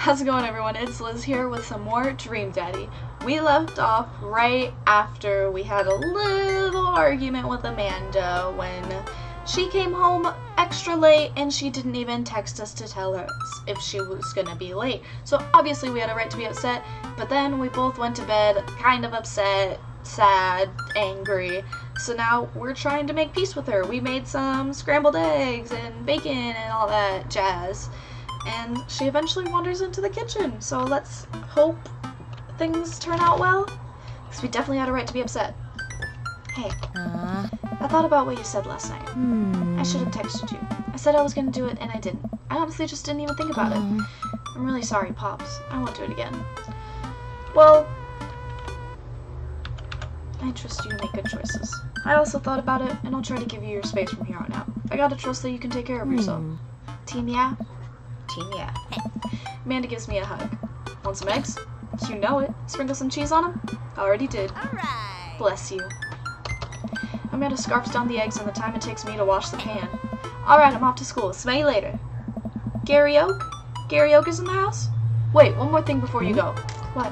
How's it going, everyone? It's Liz here with some more Dream Daddy. We left off right after we had a little argument with Amanda when she came home extra late and she didn't even text us to tell us if she was gonna be late. So obviously we had a right to be upset, but then we both went to bed kind of upset, sad, angry. So now we're trying to make peace with her. We made some scrambled eggs and bacon and all that jazz. And she eventually wanders into the kitchen. So let's hope things turn out well, because we definitely had a right to be upset. Hey, I thought about what you said last night. I should have texted you. I said I was going to do it, and I didn't. I honestly just didn't even think about it. I'm really sorry, Pops. I won't do it again. Well, I trust you to make good choices. I also thought about it, and I'll try to give you your space from here on out. I gotta trust that you can take care of yourself. Team yeah? Team yeah. Amanda gives me a hug. Want some eggs? You know it. Sprinkle some cheese on them? Already did. Alright. Bless you. Amanda scarfs down the eggs and the time it takes me to wash the pan. Alright, I'm off to school. Smell you later. Gary Oak? Gary Oak is in the house? Wait, one more thing before you go. What?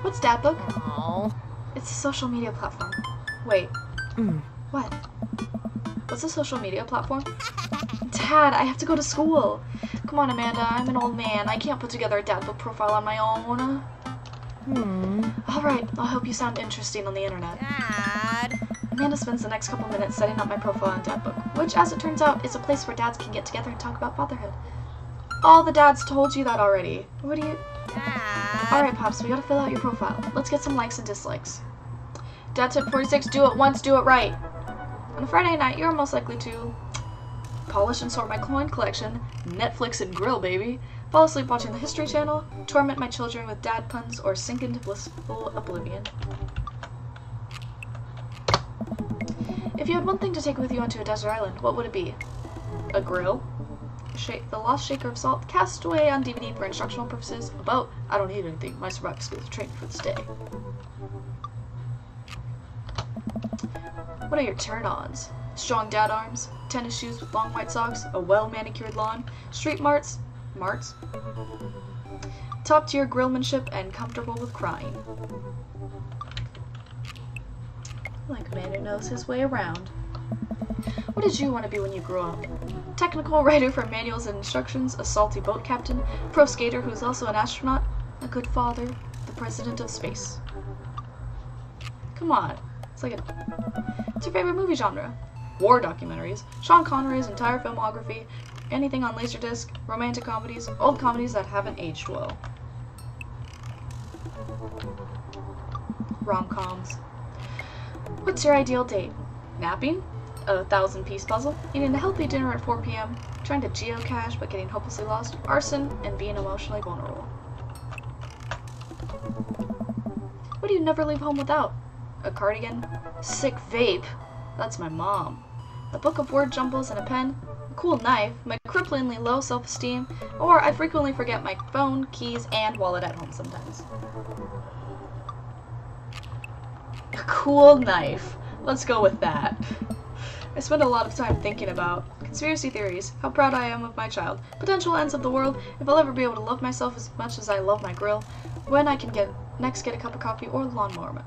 What's Dad Book? Oh. It's a social media platform. Wait. What? What's a social media platform? Dad, I have to go to school. Come on, Amanda. I'm an old man. I can't put together a Dad Book profile on my own. Alright, I'll help you sound interesting on the internet. Dad. Amanda spends the next couple minutes setting up my profile on Dad Book, which, as it turns out, is a place where dads can get together and talk about fatherhood. All the dads told you that already. What do you... Dad. Alright, Pops, we gotta fill out your profile. Let's get some likes and dislikes. Dad tip 46, do it once, do it right. On a Friday night, you're most likely to polish and sort my coin collection, Netflix and grill, baby, fall asleep watching the History Channel, torment my children with dad puns, or sink into blissful oblivion. If you had one thing to take with you onto a desert island, what would it be? A grill? The Lost Shaker of Salt, cast away on DVD for instructional purposes, a boat, I don't need anything, my survival skills trained for this day. What are your turn-ons? Strong dad arms, tennis shoes with long white socks, a well-manicured lawn, street marts, top-tier grillmanship, and comfortable with crying. Like a man who knows his way around. What did you want to be when you grew up? Technical writer for manuals and instructions, a salty boat captain, pro skater who's also an astronaut, a good father, the president of space. Come on. It's like a... What's your favorite movie genre? War documentaries, Sean Connery's entire filmography, anything on Laserdisc, romantic comedies, old comedies that haven't aged well. Rom-coms. What's your ideal date? Napping? A 1,000-piece puzzle? Eating a healthy dinner at 4 p.m.? Trying to geocache but getting hopelessly lost? Arson? And being emotionally vulnerable. What do you never leave home without? A cardigan? Sick vape? That's my mom. A book of word jumbles and a pen? A cool knife? My cripplingly low self-esteem? Or I frequently forget my phone, keys, and wallet at home sometimes. A cool knife. Let's go with that. I spend a lot of time thinking about conspiracy theories, how proud I am of my child, potential ends of the world, if I'll ever be able to love myself as much as I love my grill, when I can next get a cup of coffee or lawnmower.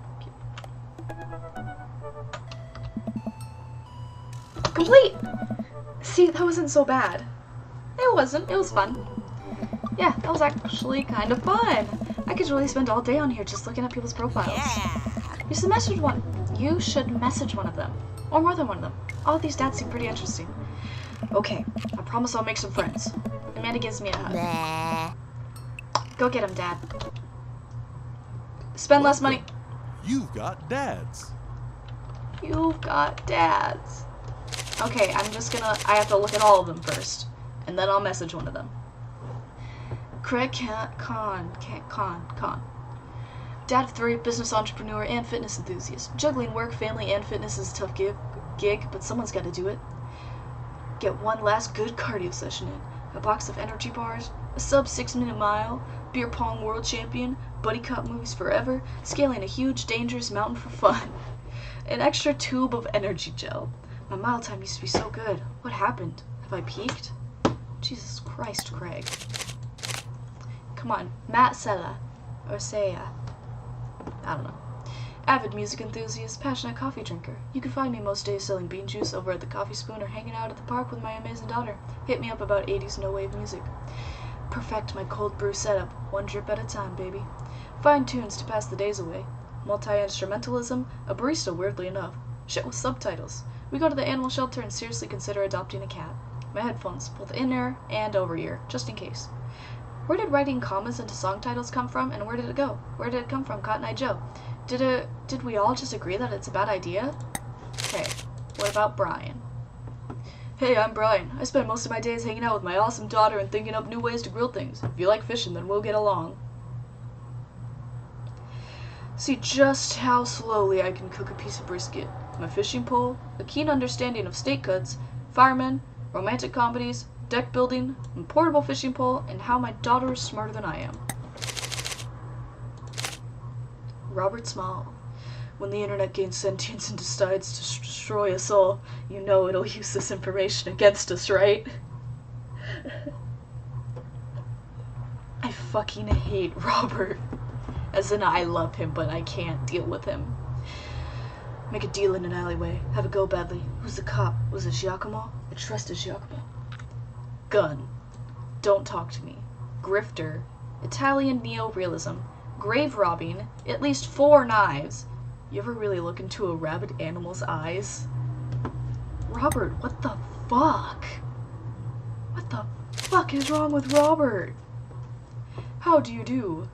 Complete! See, that wasn't so bad. It wasn't. It was fun. Yeah, that was actually kind of fun. I could really spend all day on here just looking at people's profiles. Yeah. You should message one of them. Or more than one of them. All of these dads seem pretty interesting. Okay, I promise I'll make some friends. Amanda gives me a hug. Nah. Go get him, Dad. Spend less money. You've got dads. You've got dads. Okay, I have to look at all of them first. And then I'll message one of them. Craig Con. Dad of 3, business entrepreneur, and fitness enthusiast. Juggling work, family, and fitness is a tough gig, but someone's got to do it. Get one last good cardio session in. A box of energy bars, a sub 6-minute mile, beer pong world champion, buddy cop movies forever, scaling a huge, dangerous mountain for fun. An extra tube of energy gel. My mile time used to be so good. What happened? Have I peaked? Jesus Christ, Craig. Come on, Matt Sella. Or Saya. I don't know. Avid music enthusiast, passionate coffee drinker. You can find me most days selling bean juice over at the Coffee Spoon or hanging out at the park with my amazing daughter. Hit me up about 80s no-wave music. Perfect my cold brew setup, one drip at a time, baby. Find tunes to pass the days away. Multi-instrumentalism, a barista weirdly enough. Shit with subtitles. We go to the animal shelter and seriously consider adopting a cat. My headphones, both in-ear and over-ear, just in case. Where did writing commas into song titles come from, and where did it go? Where did it come from, Cotton Eye Joe? Did we all just agree that it's a bad idea? Okay, what about Brian? Hey, I'm Brian. I spend most of my days hanging out with my awesome daughter and thinking up new ways to grill things. If you like fishing, then we'll get along. See just how slowly I can cook a piece of brisket. My fishing pole, a keen understanding of steak cuts, firemen, romantic comedies, deck building, and portable fishing pole, and how my daughter is smarter than I am. Robert Small. When the internet gains sentience and decides to destroy us all, you know it'll use this information against us, right? I fucking hate Robert. As in, I love him, but I can't deal with him. Make a deal in an alleyway. Have it go badly. Who's the cop? Was it Giacomo? I trusted Giacomo. Gun. Don't talk to me. Grifter. Italian neo-realism. Grave robbing. At least 4 knives. You ever really look into a rabid animal's eyes? Robert, what the fuck? What the fuck is wrong with Robert? How do you do?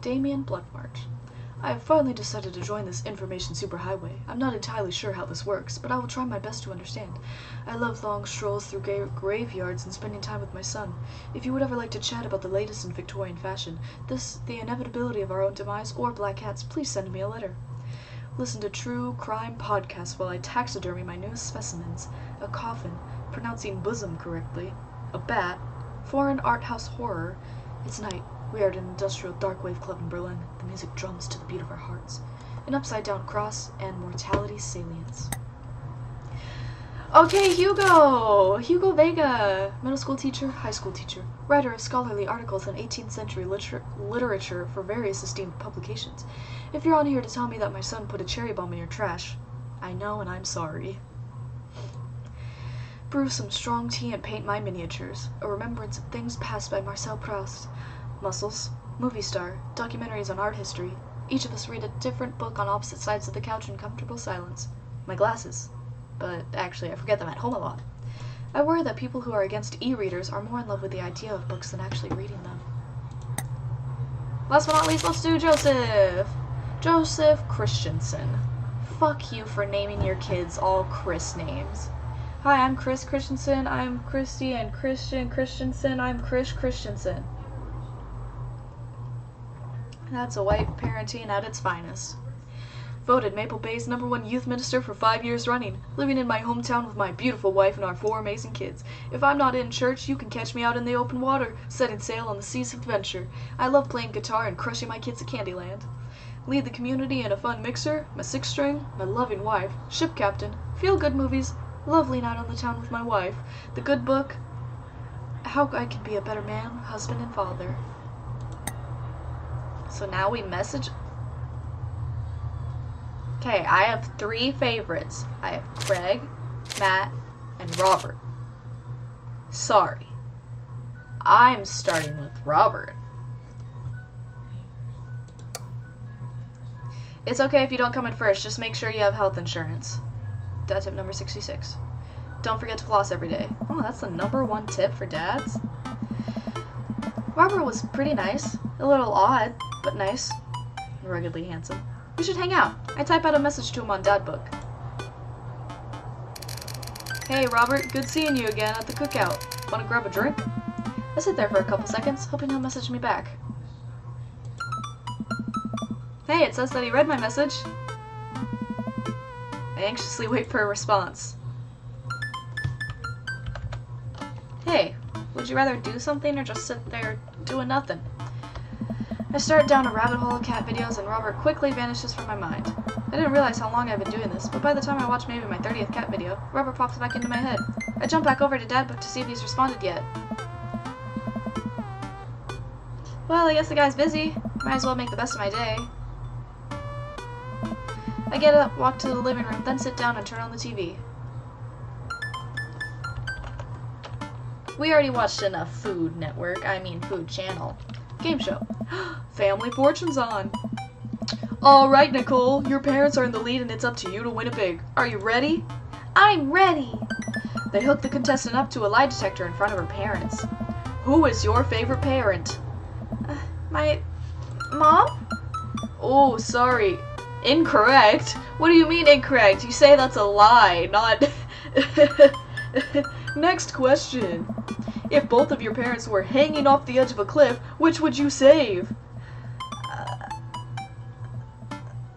Damien Bloodmarch. I have finally decided to join this information superhighway. I'm not entirely sure how this works, but I will try my best to understand. I love long strolls through graveyards and spending time with my son. If you would ever like to chat about the latest in Victorian fashion, the inevitability of our own demise, or black cats, please send me a letter. Listen to true crime podcasts while I taxidermy my newest specimens. A coffin, pronouncing bosom correctly. A bat. Foreign art house horror. It's night. We are at an industrial darkwave club in Berlin. The music drums to the beat of our hearts. An upside-down cross and mortality salience. Okay, Hugo! Hugo Vega! Middle school teacher, high school teacher. Writer of scholarly articles in 18th century literature for various esteemed publications. If you're on here to tell me that my son put a cherry bomb in your trash, I know and I'm sorry. Brew some strong tea and paint my miniatures. A remembrance of things passed by Marcel Proust. Muscles, movie star, documentaries on art history. Each of us read a different book on opposite sides of the couch in comfortable silence. My glasses. But actually, I forget them at home a lot. I worry that people who are against e-readers are more in love with the idea of books than actually reading them. Last but not least, let's do Joseph! Joseph Christensen. Fuck you for naming your kids all Chris names. Hi, I'm Chris Christensen, I'm Christy, and Christian Christensen, I'm Chris Christensen. That's a white parenting at its finest. Voted Maple Bay's #1 youth minister for 5 years running, living in my hometown with my beautiful wife and our 4 amazing kids. If I'm not in church, you can catch me out in the open water, setting sail on the seas of adventure. I love playing guitar and crushing my kids at Candyland. Lead the community in a fun mixer, my 6th string, my loving wife, ship captain, feel-good movies, lovely night on the town with my wife, the good book, how I can be a better man, husband, and father. So now we message. Okay, I have 3 favorites. I have Craig, Matt, and Robert. Sorry. I'm starting with Robert. It's okay if you don't come in first, just make sure you have health insurance. Dad tip number 66. Don't forget to floss every day. Oh, that's the #1 tip for dads. Robert was pretty nice. A little odd, but nice. Ruggedly handsome. We should hang out. I type out a message to him on Dadbook. Hey Robert, good seeing you again at the cookout. Wanna grab a drink? I sit there for a couple seconds, hoping he'll message me back. Hey, it says that he read my message. I anxiously wait for a response. Hey, would you rather do something or just sit there doing nothing? I start down a rabbit hole of cat videos and Robert quickly vanishes from my mind. I didn't realize how long I've been doing this, but by the time I watch maybe my 30th cat video, Robert pops back into my head. I jump back over to Dadbook to see if he's responded yet. Well, I guess the guy's busy. Might as well make the best of my day. I get up, walk to the living room, then sit down and turn on the TV. We already watched enough Food Network, Food Channel. Game show. Family Fortune's on. Alright, Nicole, your parents are in the lead and it's up to you to win it big. Are you ready? I'm ready! They hook the contestant up to a lie detector in front of her parents. Who is your favorite parent? My mom? Oh, sorry. Incorrect? What do you mean incorrect? You say that's a lie, not... Next question. If both of your parents were hanging off the edge of a cliff, which would you save?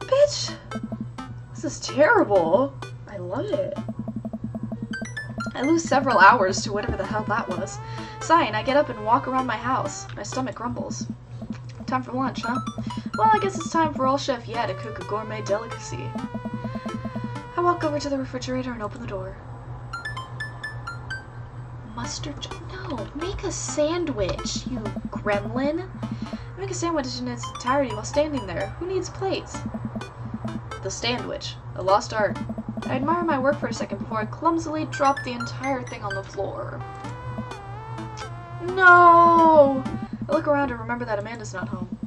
Bitch! This is terrible. I love it. I lose several hours to whatever the hell that was. Sighing, I get up and walk around my house. My stomach grumbles. Time for lunch, huh? Well, I guess it's time for old Chef Yeah to cook a gourmet delicacy. I walk over to the refrigerator and open the door. Mustard? No, make a sandwich, you gremlin. Make a sandwich in its entirety while standing there. Who needs plates? The sandwich, a lost art. I admire my work for a second before I clumsily drop the entire thing on the floor. No! I look around and remember that Amanda's not home.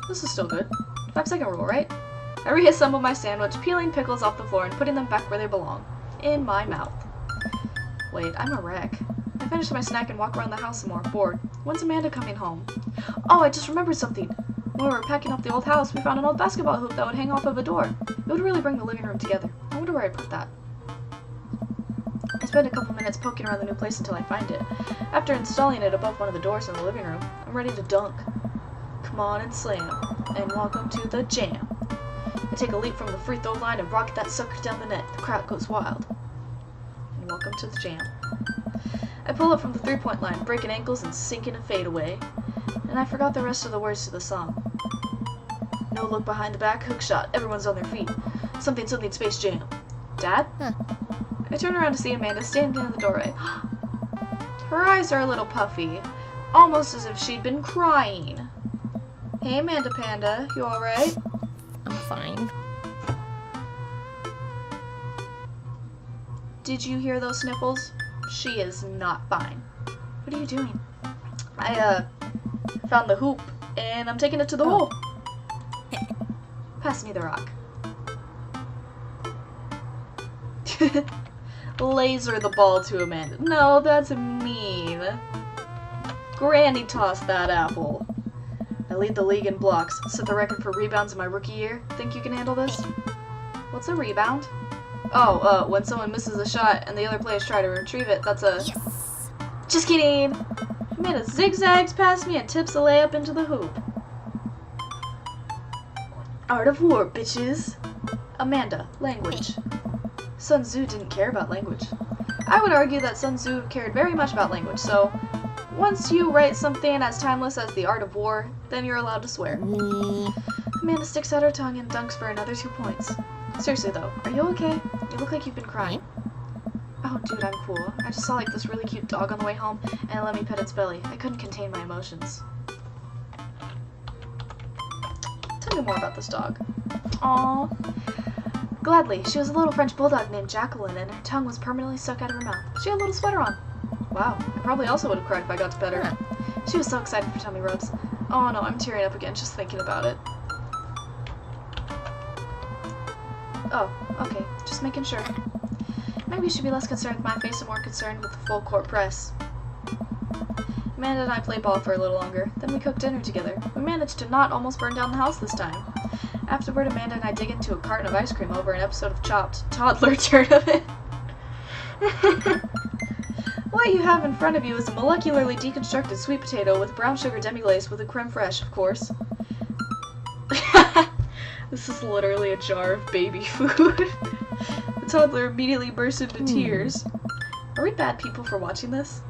This is still good. 5-second rule, right? I reassemble my sandwich, peeling pickles off the floor and putting them back where they belong. In my mouth. Wait, I'm a wreck. I finish my snack and walk around the house some more, bored. When's Amanda coming home? Oh, I just remembered something. When we were packing up the old house, we found an old basketball hoop that would hang off of a door. It would really bring the living room together. I wonder where I put that. I spend a couple minutes poking around the new place until I find it. After installing it above one of the doors in the living room, I'm ready to dunk. Come on and slam. And welcome to the jam. I take a leap from the free throw line and rocket that sucker down the net. The crowd goes wild. And welcome to the jam. I pull up from the three-point line, breaking ankles and sinking a fadeaway. And I forgot the rest of the words to the song. No look behind the back, hook shot, everyone's on their feet. Something, something, Space Jam. Dad? Huh. I turn around to see Amanda standing in the doorway. Her eyes are a little puffy, almost as if she'd been crying. Hey, Amanda Panda, you alright? I'm fine. Did you hear those sniffles? She is not fine. What are you doing? I found the hoop, and I'm taking it to the hole. Pass me the rock. Laser the ball to Amanda. No, that's mean. Granny tossed that apple. I lead the league in blocks, set the record for rebounds in my rookie year. Think you can handle this? What's a rebound? Oh, when someone misses a shot and the other players try to retrieve it, that's a... Yes. Just kidding! Amanda zigzags past me and tips a layup into the hoop. Art of War, bitches! Amanda, language. Sun Tzu didn't care about language. I would argue that Sun Tzu cared very much about language, so once you write something as timeless as the Art of War, then you're allowed to swear. Amanda sticks out her tongue and dunks for another 2 points. Seriously though, are you okay? You look like you've been crying. Oh dude, I'm cool. I just saw like this really cute dog on the way home and it let me pet its belly. I couldn't contain my emotions. Tell me more about this dog. Aww. Gladly, she was a little French bulldog named Jacqueline and her tongue was permanently stuck out of her mouth. She had a little sweater on. Wow, I probably also would have cried if I got to pet her. She was so excited for tummy rubs. Oh no, I'm tearing up again just thinking about it. Oh, okay, just making sure. Maybe you should be less concerned with my face and more concerned with the full court press. Amanda and I played ball for a little longer, then we cooked dinner together. We managed to not almost burn down the house this time. Afterward, Amanda and I dig into a carton of ice cream over an episode of Chopped Toddler Tournament. What you have in front of you is a molecularly deconstructed sweet potato with brown sugar demi-glace with a creme fraiche, of course. This is literally a jar of baby food. The toddler immediately burst into tears. Are we bad people for watching this?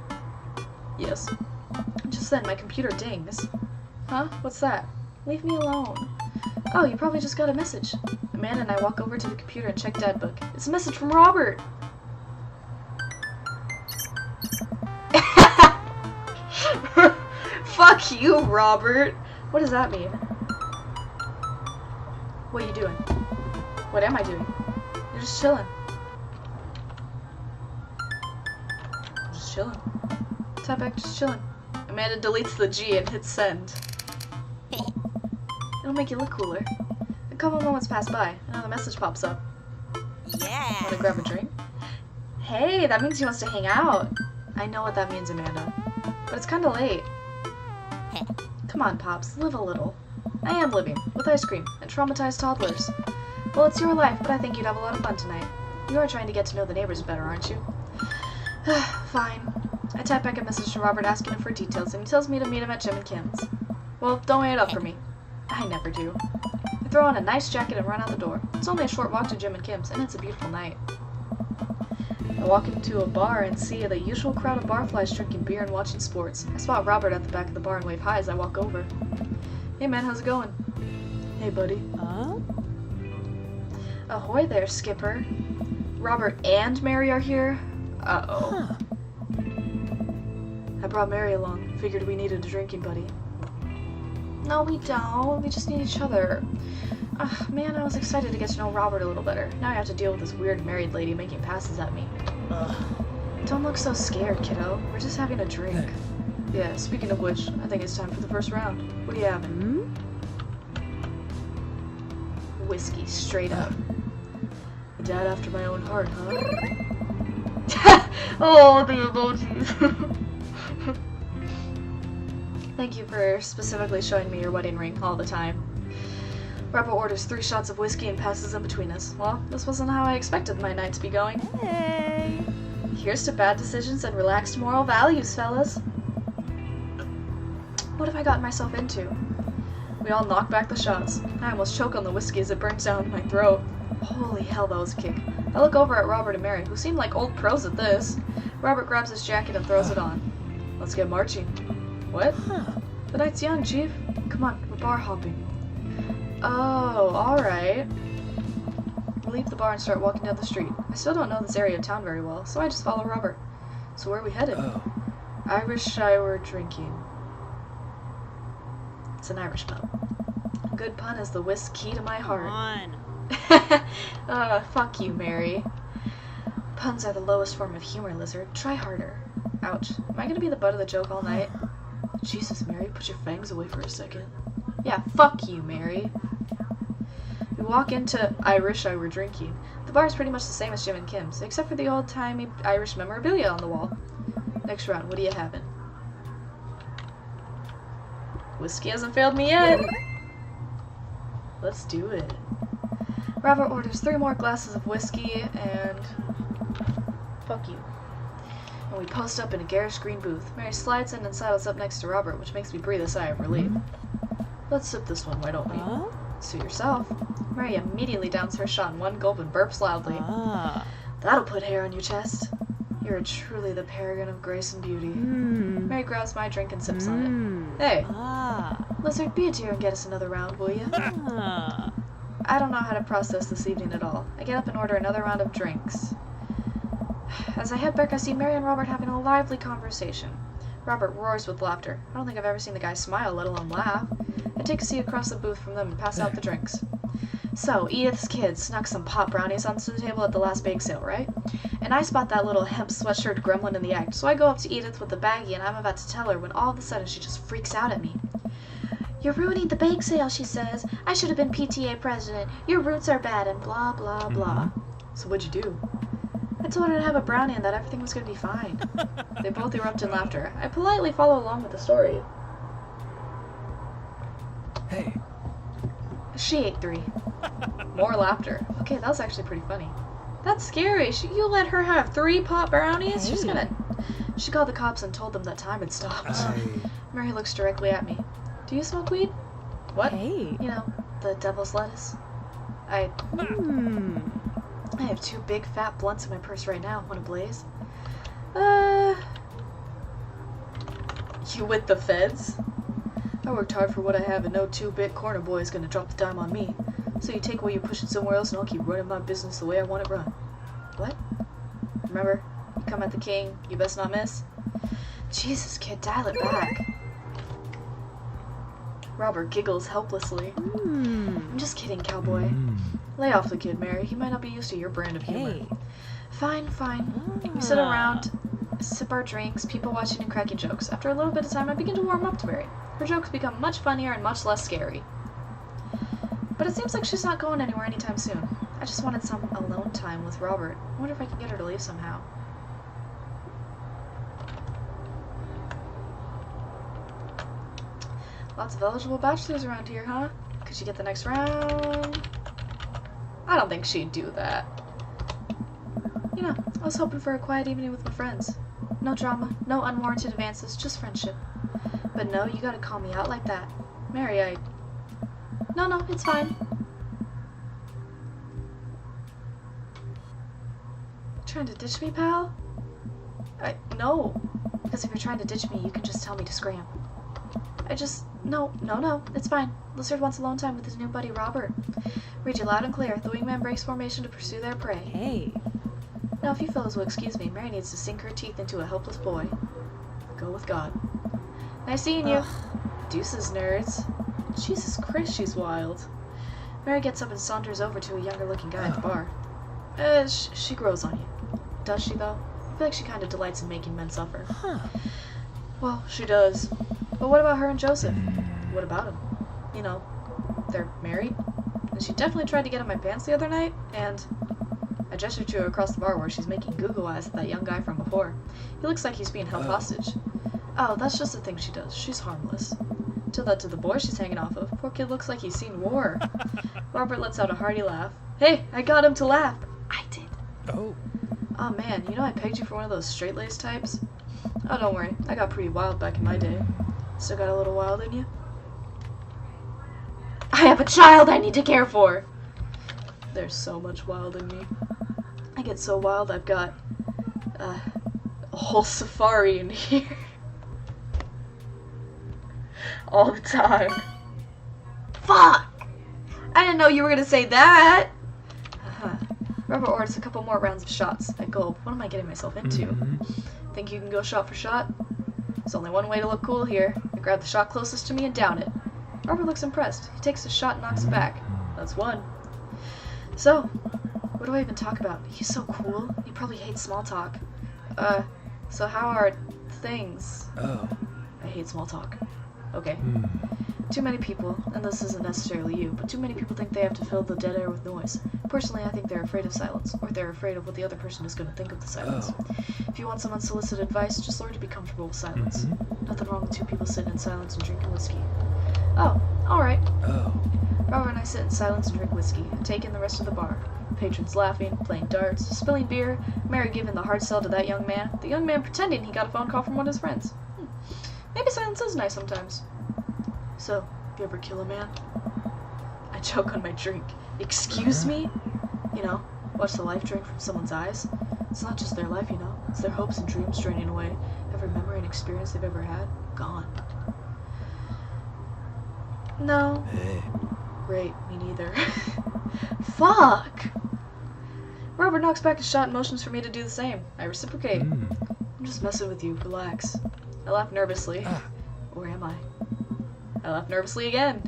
Yes. Just then, my computer dings. Huh? What's that? Leave me alone. Oh, you probably just got a message. Amanda and I walk over to the computer and check Dad Book. It's a message from Robert! Fuck you, Robert. What does that mean? What are you doing? What am I doing? You're just chilling. Just chilling. Tap back, just chilling. Amanda deletes the G and hits send. It'll make you look cooler. A couple moments pass by, another message pops up. Yeah. Wanna grab a drink? Hey, that means he wants to hang out. I know what that means, Amanda. But it's kinda late. Come on, Pops, live a little. I am living, with ice cream and traumatized toddlers. Well, it's your life, but I think you'd have a lot of fun tonight. You are trying to get to know the neighbors better, aren't you? Fine. I type back a message to Robert asking him for details, and he tells me to meet him at Jim and Kim's. Well, don't wait it up for me. I never do. I throw on a nice jacket and run out the door. It's only a short walk to Jim and Kim's, and it's a beautiful night. I walk into a bar and see the usual crowd of barflies drinking beer and watching sports. I spot Robert at the back of the bar and wave hi as I walk over. Hey man, how's it going? Hey buddy. Ahoy there, Skipper. Robert and Mary are here? Uh-oh. Huh. I brought Mary along. Figured we needed a drinking buddy. No, we don't. We just need each other. Man, I was excited to get to know Robert a little better. Now I have to deal with this weird married lady making passes at me. Don't look so scared, kiddo. We're just having a drink. Yeah, speaking of which, I think it's time for the first round. What are you having? Whiskey, straight up. A dad after my own heart, huh? Oh, the emojis. Thank you for specifically showing me your wedding ring all the time. Robert orders 3 shots of whiskey and passes them between us. Well, this wasn't how I expected my night to be going. Hey. Here's to bad decisions and relaxed moral values, fellas. What have I gotten myself into? We all knock back the shots. I almost choke on the whiskey as it burns down my throat. Holy hell, that was a kick. I look over at Robert and Mary, who seem like old pros at this. Robert grabs his jacket and throws it on. Let's get marching. What? The night's young, Chief. Come on, we're bar hopping. Oh, alright. We leave the bar and start walking down the street. I still don't know this area of town very well, so I just follow Robert. So where are we headed? I wish I were drinking. It's an Irish pub. A good pun is the whiskey to my heart. Fuck you, Mary. Puns are the lowest form of humor, lizard. Try harder. Ouch. Am I gonna be the butt of the joke all night? Jesus, Mary, put your fangs away for a second. Yeah, fuck you, Mary. We walk into I wish I were drinking. The bar is pretty much the same as Jim and Kim's, except for the old-timey Irish memorabilia on the wall. Next round, what are you having? Whiskey hasn't failed me yet. Let's do it. Robert orders 3 more glasses of whiskey and... fuck you. And we post up in a garish green booth. Mary slides in and saddles up next to Robert, which makes me breathe a sigh of relief. Let's sip this one, why don't we? Suit yourself. Mary immediately downs her shot in one gulp and burps loudly. That'll put hair on your chest. You're truly the paragon of grace and beauty. Mary grabs my drink and sips on it. Hey, Lizard, be a dear and get us another round, will you? I don't know how to process this evening at all. I get up and order another round of drinks. As I head back, I see Mary and Robert having a lively conversation. Robert roars with laughter. I don't think I've ever seen the guy smile, let alone laugh. I take a seat across the booth from them and pass out the drinks. So, Edith's kids snuck some pot brownies onto the table at the last bake sale, right? And I spot that little hemp sweatshirt gremlin in the act, so I go up to Edith with the baggie and I'm about to tell her when all of a sudden she just freaks out at me. You're ruining the bake sale, she says. I should have been PTA president. Your roots are bad and blah, blah, blah. So what'd you do? I told her to have a brownie and that everything was going to be fine. They both erupt in laughter. I politely follow along with the story. Hey. She ate 3. More laughter. Okay, that was actually pretty funny. That's scary. You let her have 3 pot brownies? Hey. She's gonna... She called the cops and told them that time had stopped. Mary looks directly at me. Do you smoke weed? What? Hey. You know, the devil's lettuce. I have 2 big fat blunts in my purse right now. Wanna blaze? You with the feds? I worked hard for what I have and no 2-bit corner boy is gonna drop the dime on me. So you take what you push it somewhere else and I'll keep running my business the way I want it run. What? Remember? You come at the king, you best not miss? Jesus, kid, dial it back. Robert giggles helplessly. I'm just kidding, cowboy. Lay off the kid, Mary. He might not be used to your brand of humor. Hey. Fine, fine. We sit around, sip our drinks, people watching and cracking jokes. After a little bit of time, I begin to warm up to Mary. Her jokes become much funnier and much less scary. But it seems like she's not going anywhere anytime soon. I just wanted some alone time with Robert. I wonder if I can get her to leave somehow. Lots of eligible bachelors around here, huh? Could you get the next round? I don't think she'd do that. You know, I was hoping for a quiet evening with my friends. No drama, no unwarranted advances, just friendship. But no, you gotta call me out like that. Mary, No, it's fine. Trying to ditch me, pal? No. Because if you're trying to ditch me, you can just tell me to scram. No, it's fine. Lizard wants alone time with his new buddy, Robert. Read you loud and clear. The wingman breaks formation to pursue their prey. Hey. Now, if you fellas will excuse me, Mary needs to sink her teeth into a helpless boy. Go with God. Nice seeing you. Deuces, nerds. Jesus Christ, she's wild. Mary gets up and saunters over to a younger-looking guy at the bar. She grows on you. Does she, though? I feel like she kind of delights in making men suffer. Huh. Well, she does. But what about her and Joseph? What about him? You know, they're married. And she definitely tried to get in my pants the other night, and I gestured to her across the bar where she's making goo-goo eyes at that young guy from before. He looks like he's being held hostage. Oh, that's just the thing she does. She's harmless. Tell that to the boy she's hanging off of. Poor kid looks like he's seen war. Robert lets out a hearty laugh. Hey, I got him to laugh. I did. Oh man, you know I pegged you for one of those straight-laced types? Oh, don't worry. I got pretty wild back in my day. Still got a little wild in you? I have a child I need to care for! There's so much wild in me. I get so wild I've got a whole safari in here. All the time. Fuck! I didn't know you were gonna say that! Robert orders a couple more rounds of shots. I gulp. What am I getting myself into? Think you can go shot for shot? There's only one way to look cool here. I grab the shot closest to me and down it. Robert looks impressed. He takes a shot and knocks it back. That's one. So, what do I even talk about? He's so cool. He probably hates small talk. So how are things? I hate small talk. Okay. Too many people, and this isn't necessarily you, but too many people think they have to fill the dead air with noise. Personally, I think they're afraid of silence, or they're afraid of what the other person is going to think of the silence. If you want some unsolicited advice, just learn to be comfortable with silence. Nothing wrong with two people sitting in silence and drinking whiskey. Oh, alright. Robert and I sit in silence and drink whiskey, and take in the rest of the bar. Patrons laughing, playing darts, spilling beer, Mary giving the hard sell to that young man, the young man pretending he got a phone call from one of his friends. Maybe silence is nice sometimes. So, you ever kill a man? I choke on my drink. Excuse me? You know, watch the life drain from someone's eyes. It's not just their life, you know. It's their hopes and dreams draining away. Every memory and experience they've ever had, gone. No. Great, me neither. Fuck! Robert knocks back his shot and motions for me to do the same. I reciprocate. I'm just messing with you. Relax. I laugh nervously. Or am I? I laugh nervously again.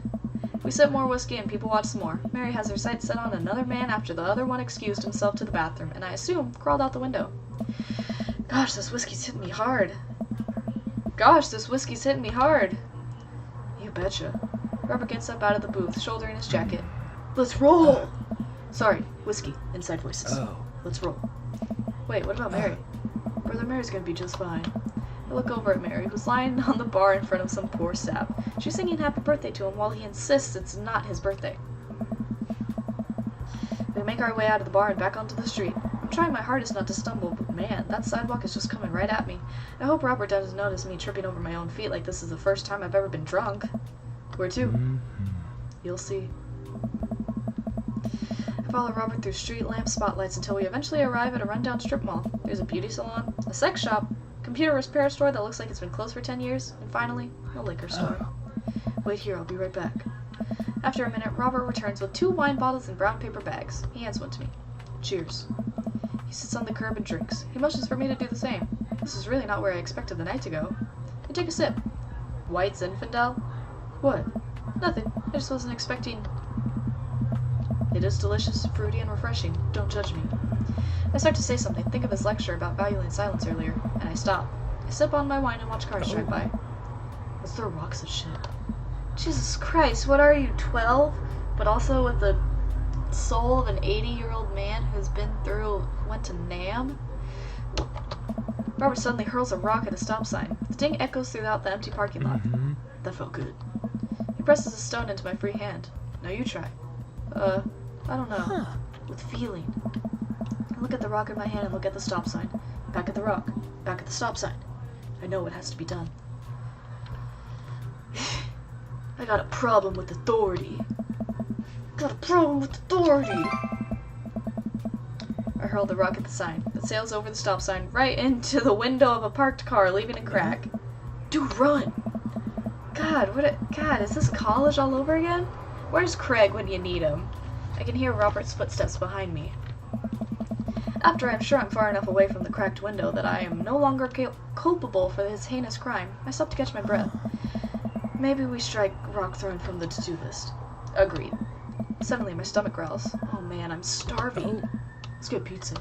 We sip more whiskey and people watch some more. Mary has her sights set on another man after the other one excused himself to the bathroom, and I assume crawled out the window. Gosh, this whiskey's hitting me hard. You betcha. Robert gets up out of the booth, shouldering his jacket. Let's roll! Sorry, whiskey, inside voices. Let's roll. Wait, what about Mary? Brother Mary's gonna be just fine. I look over at Mary, who's lying on the bar in front of some poor sap. She's singing happy birthday to him while he insists it's not his birthday. We make our way out of the bar and back onto the street. I'm trying my hardest not to stumble, but man, that sidewalk is just coming right at me. I hope Robert doesn't notice me tripping over my own feet like this is the first time I've ever been drunk. Where to? You'll see. I follow Robert through street lamp spotlights until we eventually arrive at a rundown strip mall. There's a beauty salon, a sex shop, computer repair store that looks like it's been closed for 10 years, and finally, a liquor store. Wait here, I'll be right back. After a minute, Robert returns with 2 wine bottles in brown paper bags. He hands one to me. Cheers. He sits on the curb and drinks. He motions for me to do the same. This is really not where I expected the night to go. I take a sip. White Zinfandel? What? Nothing. I just wasn't expecting... It is delicious, fruity, and refreshing. Don't judge me. I start to say something, think of his lecture about valuing silence earlier, and I stop. I sip on my wine and watch cars drive by. Let's throw rocks at shit. Jesus Christ, what are you, 12? But also with the soul of an 80-year-old man who's went to NAM? Robert suddenly hurls a rock at a stop sign. The ding echoes throughout the empty parking lot. That felt good. He presses a stone into my free hand. Now you try. I don't know. With feeling. I look at the rock in my hand and look at the stop sign. Back at the rock. Back at the stop sign. I know what has to be done. I got a problem with authority. Got a problem with authority. I hurl the rock at the sign. It sails over the stop sign right into the window of a parked car, leaving a crack. Dude, run! God, God, is this college all over again? Where's Craig when you need him? I can hear Robert's footsteps behind me. After I'm sure I'm far enough away from the cracked window that I am no longer culpable for his heinous crime, I stop to catch my breath. Maybe we strike rock thrown from the to-do list. Agreed. Suddenly my stomach growls. Oh man, I'm starving. Let's get pizza.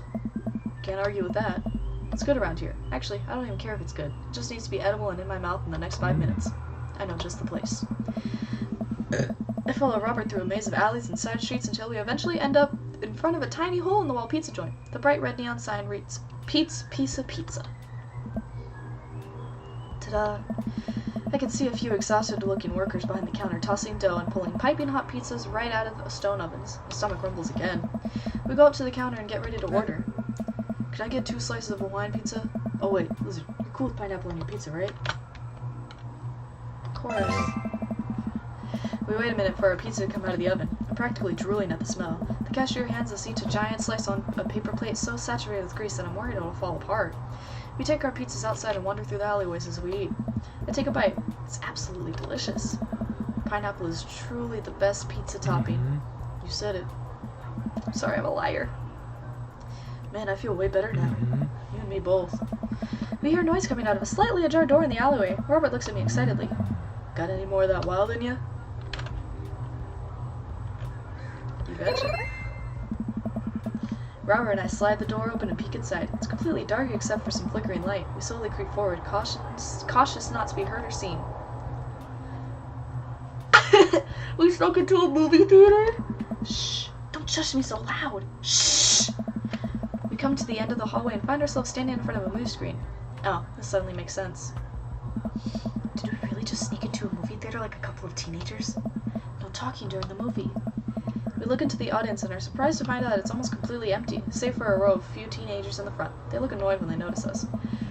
Can't argue with that. It's good around here. Actually, I don't even care if it's good. It just needs to be edible and in my mouth in the next 5 minutes. I know just the place. I follow Robert through a maze of alleys and side streets until we eventually end up in front of a tiny hole-in-the-wall pizza joint. The bright red neon sign reads, Pizza. Ta-da! I can see a few exhausted-looking workers behind the counter tossing dough and pulling piping hot pizzas right out of stone ovens. My stomach rumbles again. We go up to the counter and get ready to order. Could I get 2 slices of Hawaiian pizza? Oh wait, Lizard, you're cool with pineapple on your pizza, right? Of course. We wait a minute for our pizza to come out of the oven. I'm practically drooling at the smell. The cashier hands us each a giant slice on a paper plate so saturated with grease that I'm worried it'll fall apart. We take our pizzas outside and wander through the alleyways as we eat. I take a bite. It's absolutely delicious. Pineapple is truly the best pizza topping. You said it. Sorry, I'm a liar. Man, I feel way better now. You and me both. We hear noise coming out of a slightly ajar door in the alleyway. Robert looks at me excitedly. Got any more of that wild in you? You betcha. Robert and I slide the door open and peek inside. It's completely dark except for some flickering light. We slowly creep forward, cautious not to be heard or seen. We snuck into a movie theater? Shh! Don't shush me so loud! Shh! We come to the end of the hallway and find ourselves standing in front of a movie screen. Oh, this suddenly makes sense. Did we really just sneak into a movie theater like a couple of teenagers? No talking during the movie. We look into the audience and are surprised to find out it's almost completely empty, save for a row of few teenagers in the front. They look annoyed when they notice us.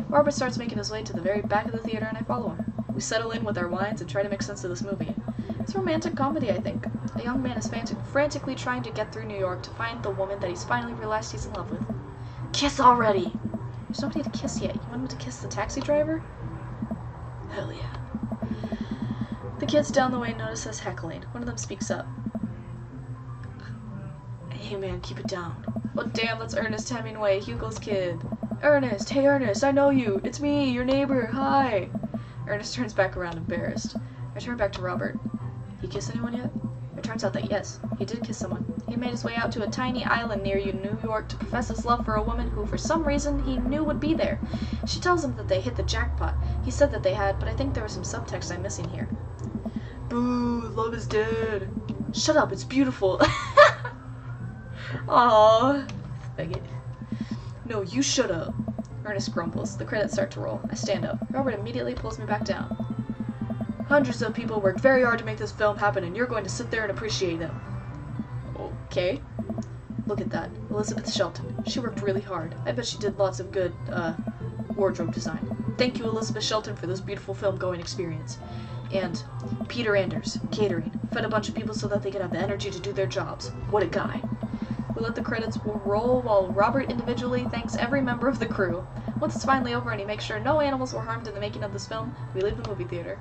Robert starts making his way to the very back of the theater and I follow him. We settle in with our wines and try to make sense of this movie. It's a romantic comedy, I think. A young man is frantically trying to get through New York to find the woman that he's finally realized he's in love with. Kiss already! There's nobody to kiss yet. You want him to kiss the taxi driver? Hell yeah. The kids down the way notice us heckling. One of them speaks up. Hey man, keep it down. Oh damn, that's Ernest Hemingway, Hugo's kid. Ernest, hey Ernest, I know you. It's me, your neighbor, hi. Ernest turns back around, embarrassed. I turn back to Robert. He kissed anyone yet? It turns out that yes, he did kiss someone. He made his way out to a tiny island near New York to profess his love for a woman who, for some reason, he knew would be there. She tells him that they hit the jackpot. He said that they had, but I think there was some subtext I'm missing here. Boo, love is dead. Shut up, it's beautiful. Aww. Faggot. No, you shut up. Ernest grumbles. The credits start to roll. I stand up. Robert immediately pulls me back down. Hundreds of people worked very hard to make this film happen, and you're going to sit there and appreciate them. Okay. Look at that. Elizabeth Shelton. She worked really hard. I bet she did lots of good, wardrobe design. Thank you, Elizabeth Shelton, for this beautiful film-going experience. And Peter Anders, catering. Fed a bunch of people so that they could have the energy to do their jobs. What a guy. We let the credits roll while Robert individually thanks every member of the crew. Once it's finally over and he makes sure no animals were harmed in the making of this film, we leave the movie theater.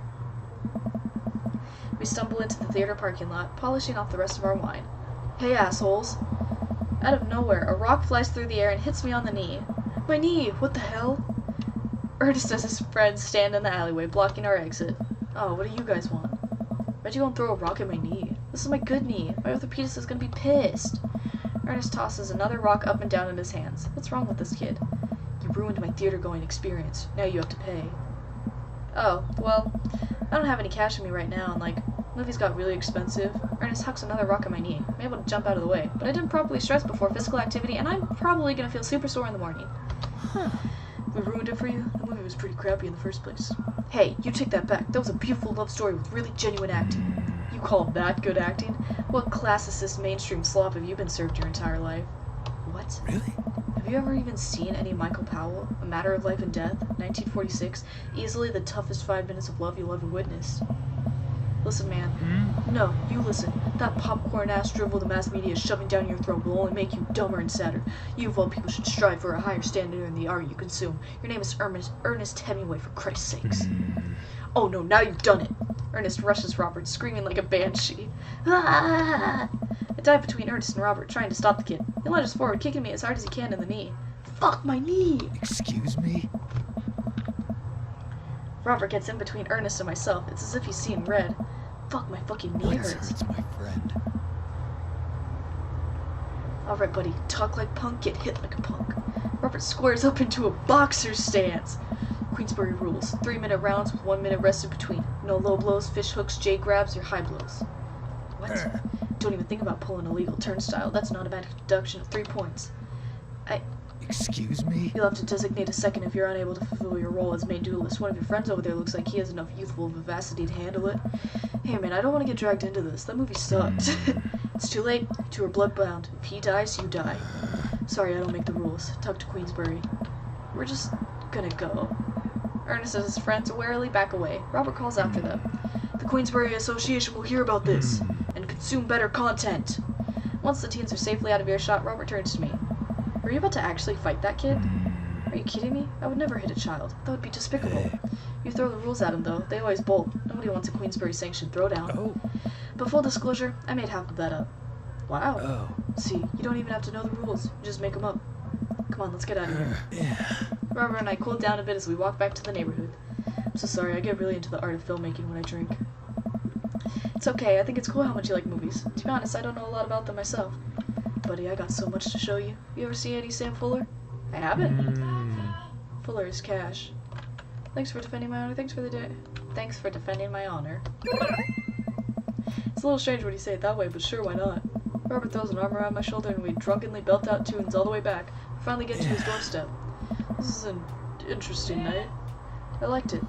We stumble into the theater parking lot, polishing off the rest of our wine. Hey assholes! Out of nowhere, a rock flies through the air and hits me on the knee. My knee! What the hell? Ernest and his friends stand in the alleyway, blocking our exit. Oh, what do you guys want? Why'd you go and throw a rock at my knee? This is my good knee. My orthopedist is gonna be pissed. Ernest tosses another rock up and down in his hands. What's wrong with this kid? You ruined my theater-going experience. Now you have to pay. Oh, well, I don't have any cash on me right now, and like, movies got really expensive. Ernest hucks another rock at my knee. I'm able to jump out of the way, but I didn't properly stretch before physical activity, and I'm probably gonna feel super sore in the morning. Huh. We ruined it for you? The movie was pretty crappy in the first place. Hey, you take that back. That was a beautiful love story with really genuine acting. You call that good acting? What classicist mainstream slop have you been served your entire life? What? Really? Have you ever even seen any Michael Powell? A Matter of Life and Death, 1946? Easily the toughest 5 minutes of love you'll ever witness. Listen, man. No, you listen. That popcorn-ass drivel the mass media is shoving down your throat will only make you dumber and sadder. You of all people should strive for a higher standard in the art you consume. Your name is Ernest Hemingway, for Christ's sakes. Oh no, now you've done it! Ernest rushes Robert, screaming like a banshee. Ah! I dive between Ernest and Robert, trying to stop the kid. He lunges forward, kicking me as hard as he can in the knee. Fuck my knee! Excuse me? Robert gets in between Ernest and myself. It's as if he's seeing red. Fuck, my fucking knee hurts. My friend. Alright, buddy. Talk like punk, get hit like a punk. Robert squares up into a boxer's stance. Queensbury rules. 3-minute rounds with 1 minute rest in between. No low blows, fish hooks, J grabs, or high blows. What? Don't even think about pulling a legal turnstile. That's an automatic deduction of 3 points. Excuse me? You'll have to designate a second if you're unable to fulfill your role as main duelist. One of your friends over there looks like he has enough youthful vivacity to handle it. Hey man, I don't want to get dragged into this. That movie sucked. It's too late. You two are bloodbound. If he dies, you die. Sorry, I don't make the rules. Talk to Queensbury. We're just gonna go. Ernest and his friends warily back away. Robert calls after them. The Queensbury Association will hear about this and consume better content. Once the teens are safely out of earshot, Robert turns to me. Were you about to actually fight that kid? Are you kidding me? I would never hit a child. That would be despicable. You throw the rules at him, though. They always bolt. Nobody wants a Queensbury-sanctioned throwdown. Oh. But full disclosure, I made half of that up. Wow. Oh. See, you don't even have to know the rules. You just make them up. Come on, let's get out of here. Yeah. Robert and I cooled down a bit as we walked back to the neighborhood. I'm so sorry, I get really into the art of filmmaking when I drink. It's okay, I think it's cool how much you like movies. To be honest, I don't know a lot about them myself. Buddy, I got so much to show you. You ever see Eddie Sam Fuller? I haven't. Fuller is cash. Thanks for defending my honor. Thanks for defending my honor. It's a little strange when you say it that way, but sure, why not? Robert throws an arm around my shoulder and we drunkenly belt out tunes all the way back. We finally get to his doorstep. This is an interesting night. I liked it.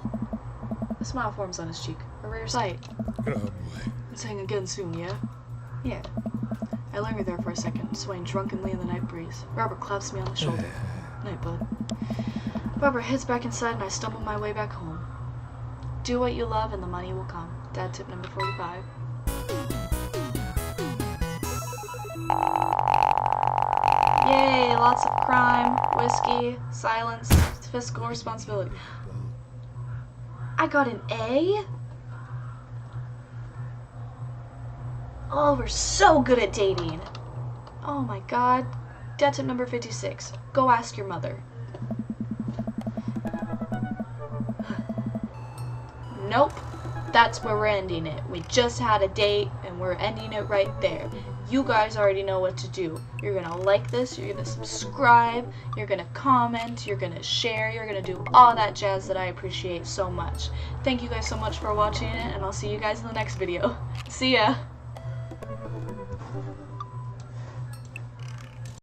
A smile forms on his cheek. A rare sight. Oh boy. Let's hang again soon, yeah? Yeah. I linger there for a second, swaying drunkenly in the night breeze. Robert claps me on the shoulder. Night, bud. Robert heads back inside and I stumble my way back home. Do what you love and the money will come. Dad tip number 45. Yay, lots of crime, whiskey, silence, fiscal responsibility. I got an A? Oh, we're so good at dating. Oh my god. Dad tip number 56. Go ask your mother. Nope. That's where we're ending it. We just had a date and we're ending it right there. You guys already know what to do. You're gonna like this, you're gonna subscribe, you're gonna comment, you're gonna share, you're gonna do all that jazz that I appreciate so much. Thank you guys so much for watching it, and I'll see you guys in the next video. See ya!